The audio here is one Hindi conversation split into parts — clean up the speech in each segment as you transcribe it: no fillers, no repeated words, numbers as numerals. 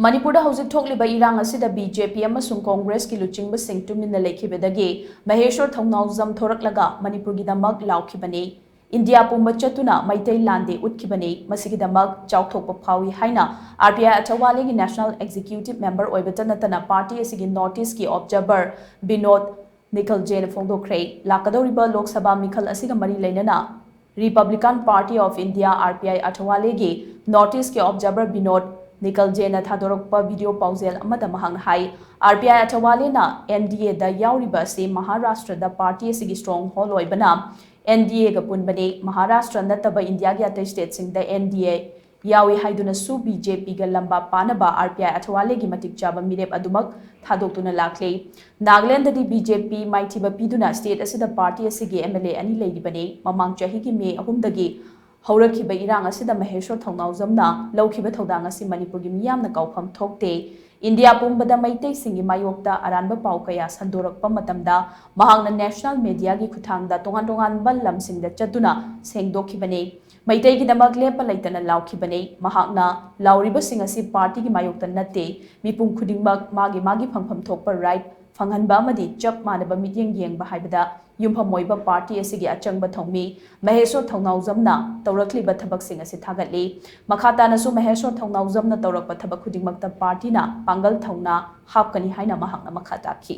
मणिपुर हौजिक थोकलिबा इरांग असिदा बीजेपी अमसुंग कांग्रेस की लुचिंगबा सिंग तुमिन्ना लेखिबदगी महेश्वर थौनाउजम थोरकलगा मणिपुर की दमक लाउखिबनी इंडिया पुंबा चट्टुना मैतेई लांडे उठखिबनी मसिगी दमक चाउथोकपा फावी हाइना आरपीआई अथवाले की नेशनल एग्जीक्यूटिव मेंबर ओइबता नत्ताना पार्टी असिगी नॉर्थ ईस्ट की ऑब्जर्वर विनोद निकलजे फोंगदोक्खरे लाकदौरिबा लोकसभा मिखल असिगा मरी लेनना Republican Party of India RPI Athawale की नॉर्थ ईस्ट के ऑब्जर्वर विनोद निकलजे थादोरप वीडियो पाउजेल आरपीआई अथवाले एनडीए दा से महाराष्ट्र दा पार्टी की स्ट्रॉन्ग होल होइबना एनडीए गा पुनबने महाराष्ट्र नतब इंडिया की अतई स्टेट सिंग दा एनडीए यावी हाइदुनसु बीजेपी गा लंबा पानबा आरपीआई अथवाले की मतिक चाबा मिरेप अदुमक थादोक्तुना लाखले नागालैंड दी बीजेपी माइथिबा पीदुना स्टेट असिदा पार्टी असिगी एमएलए अनि लेरिबने ममांग चाही की मे अहुमदगी हौरखिबा इरांग असिदा महेश्वर थौनाउजमना लौखिबा थौदांग असि मणिपुर की मियामना काउफम थोकते इंडिया पुंबदा मैतेई सिंगी मायोक्ता अरानबा पाउ कया संदोरकपा मतमदा महांगना नेशनल मीडिया की खुथांगदा तोंगान तोंगानबा लमसिंगदा चतुना सेंगदोखिबने मैतेई की दमक लेपा लैतना लाउखिबने महांगना लाउरिबा सिंग असि पार्टी की मायोक्ता नत्ते मिपुंग खुदिंगमक मागी मागी फंगफम थोकपा राइट फंगहनबा अमदी चप मानबा मिटिंग येंगबा हाइबदा युमफम मोइबा पार्टी असिगी अचंगबा थौमी महेश्वर थौनाउजमना तौरक्लिबा थबकसिंग असि थागतली मखातानसु महेश्वर थौनाउजमना तौरकपा थबक खुदिंगमक्ता पार्टीना पांगल थौना हापकनी हाइना महांगना मखाताखी।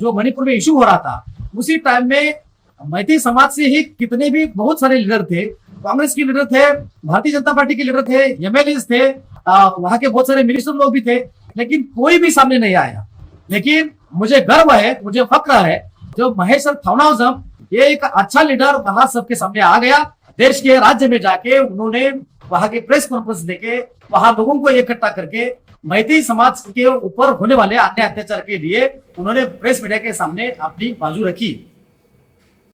जो मणिपुर में इशू हो रहा था उसी टाइम में मैतेई समाज से ही कितने भी बहुत सारे लीडर थे, कांग्रेस के लीडर थे, भारतीय जनता पार्टी के लीडर थे, एमएलए थे, वहां के बहुत सारे मिनिस्टर लोग भी थे, लेकिन कोई भी सामने नहीं आया। लेकिन मुझे गर्व है, मुझे फक्र है जो महेश्वर थौनाउजम ये एक अच्छा लीडर वहां सबके सामने आ गया। देश के राज्य में जाके उन्होंने वहां के प्रेस कॉन्फ्रेंस देके वहां लोगों को इकट्ठा करके मैतेई समाज के ऊपर होने वाले अन्य अत्याचार के लिए उन्होंने प्रेस मीडिया के सामने अपनी बाजू रखी।